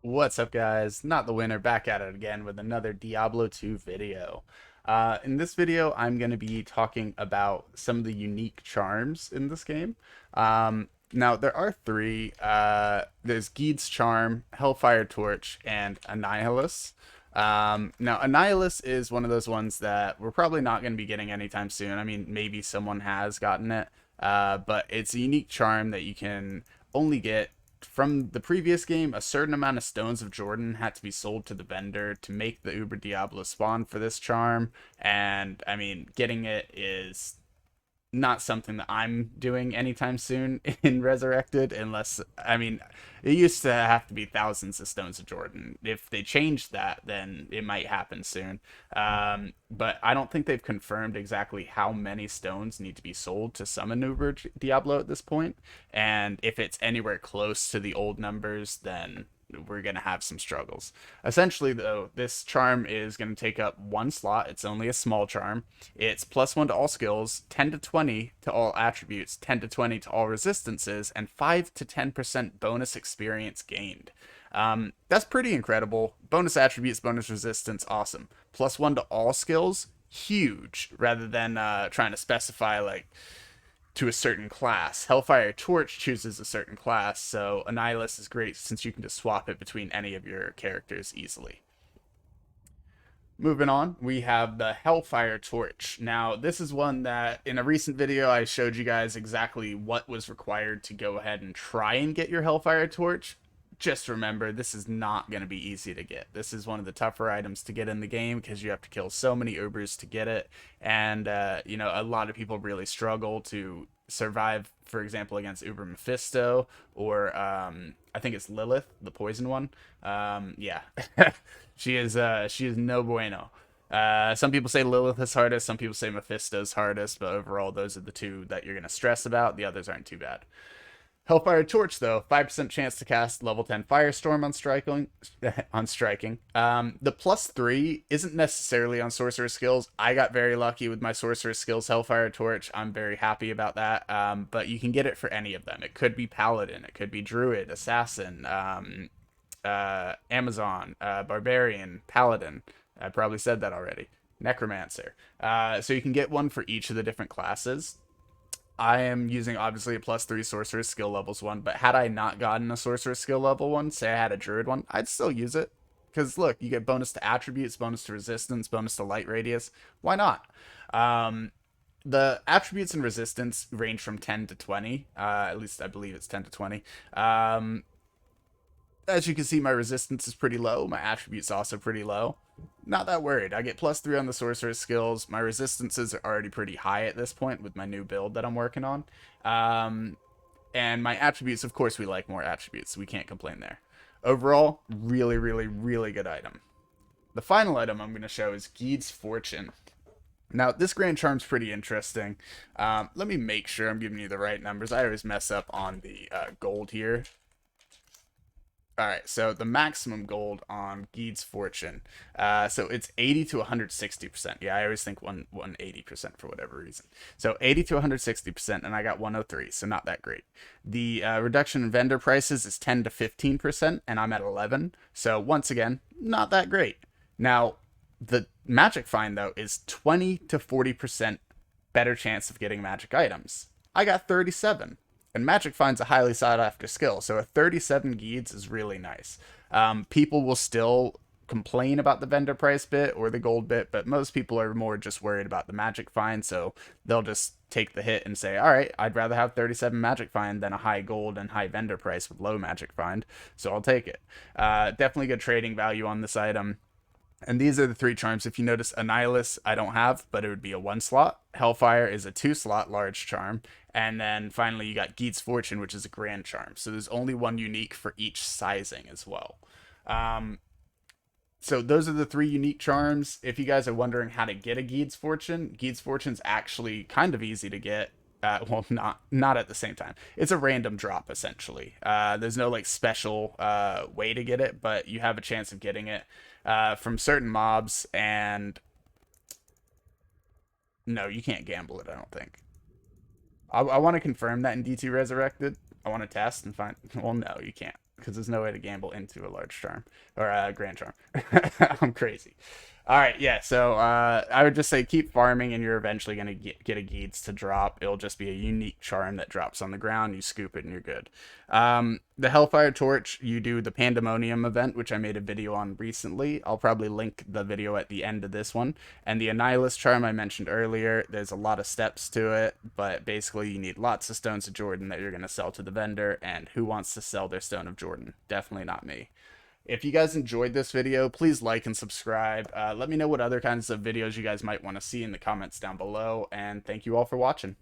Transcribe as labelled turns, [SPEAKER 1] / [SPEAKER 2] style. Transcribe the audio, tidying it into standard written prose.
[SPEAKER 1] What's up, guys? NottheWinner back at it again with another Diablo 2 video. In this video, I'm going to be talking about some of the unique charms in this game. Now, there are three. There's Gheeds Charm, Hellfire Torch, and Anihilus. Now, Anihilus is one of those ones that we're probably not going to be getting anytime soon. I mean, maybe someone has gotten it, but it's a unique charm that you can only get from the previous game. A certain amount of Stones of Jordan had to be sold to the vendor to make the Uber Diablo spawn for this charm. And I mean, getting it is not something that I'm doing anytime soon in Resurrected, unless, I mean, it used to have to be thousands of Stones of Jordan. If they changed that, then it might happen soon. But I don't think they've confirmed exactly how many stones need to be sold to summon Uber Diablo at this point. And if it's anywhere close to the old numbers, then we're going to have some struggles. Essentially, though, this charm is going to take up one slot. It's only a small charm. It's +1 to all skills, 10 to 20 to all attributes, 10 to 20 to all resistances, and 5 to 10% bonus experience gained. That's pretty incredible. Bonus attributes, bonus resistance, awesome. +1 to all skills, huge, rather than trying to specify, like, to a certain class. Hellfire Torch chooses a certain class, so Anihilus is great since you can just swap it between any of your characters easily. Moving on, we have the Hellfire Torch. Now, this is one that in a recent video I showed you guys exactly what was required to go ahead and try and get your Hellfire Torch. Just remember, this is not going to be easy to get. This is one of the tougher items to get in the game because you have to kill so many Ubers to get it. And, a lot of people really struggle to survive, for example, against Uber Mephisto or I think it's Lilith, the poison one. Yeah, she is no bueno. Some people say Lilith is hardest, some people say Mephisto's hardest, but overall, those are the two that you're going to stress about. The others aren't too bad. Hellfire Torch, though, 5% chance to cast level 10 Firestorm on striking. The +3 isn't necessarily on sorcerer skills. I got very lucky with my sorcerer skills Hellfire Torch. I'm very happy about that. But you can get it for any of them. It could be Paladin, it could be Druid, Assassin, Amazon, Barbarian, Paladin. I probably said that already. Necromancer. So you can get one for each of the different classes. I am using obviously a +3 sorcerer skill levels one, but had I not gotten a sorcerer skill level one, say I had a druid one, I'd still use it. Because look, you get bonus to attributes, bonus to resistance, bonus to light radius. Why not? The attributes and resistance range from 10 to 20. At least I believe it's 10 to 20. As you can see, my resistance is pretty low. My attributes also pretty low. Not that worried. I get +3 on the sorcerer skills. My resistances are already pretty high at this point with my new build that I'm working on. And my attributes, of course, we like more attributes. We can't complain there. Overall, really, really, really good item. The final item I'm going to show is Gheeds Fortune. Now, this Grand Charm's pretty interesting. Let me make sure I'm giving you the right numbers. I always mess up on the gold here. All right, so the maximum gold on Gheeds Fortune. So it's 80 to 160%. Yeah, I always think 180% for whatever reason. So 80 to 160%, and I got 103, so not that great. The reduction in vendor prices is 10 to 15%, and I'm at 11. So once again, not that great. Now, the magic find, though, is 20 to 40% better chance of getting magic items. I got 37. And Magic Find's a highly sought after skill, so a 37 Gheeds is really nice. People will still complain about the vendor price bit or the gold bit, but most people are more just worried about the Magic Find, so they'll just take the hit and say, all right, I'd rather have 37 Magic Find than a high gold and high vendor price with low Magic Find, so I'll take it. Definitely good trading value on this item. And these are the three charms. If you notice, Anihilus I don't have, but it would be a 1 slot. Hellfire is a 2 slot large charm. And then finally you got Gheeds Fortune, which is a grand charm. So there's only one unique for each sizing as well. So those are the three unique charms. If you guys are wondering how to get a Gheeds Fortune's actually kind of easy to get. Well, not at the same time. It's a random drop, essentially. There's no like special way to get it, but you have a chance of getting it from certain mobs. And no, you can't gamble it, I don't think. I want to confirm that in D2 Resurrected. I want to test and find. Well, no, you can't. because there's no way to gamble into a large charm or a grand charm. I'm crazy. All right, yeah. So I would just say keep farming, and you're eventually gonna get a Gheeds to drop. It'll just be a unique charm that drops on the ground. You scoop it, and you're good. The Hellfire Torch, you do the Pandemonium event, which I made a video on recently. I'll probably link the video at the end of this one. And the Anihilus charm I mentioned earlier, there's a lot of steps to it, but basically you need lots of Stones of Jordan that you're gonna sell to the vendor. And who wants to sell their Stone of Jordan? Definitely not me. If you guys enjoyed this video, please like and subscribe. Let me know what other kinds of videos you guys might want to see in the comments down below. And thank you all for watching.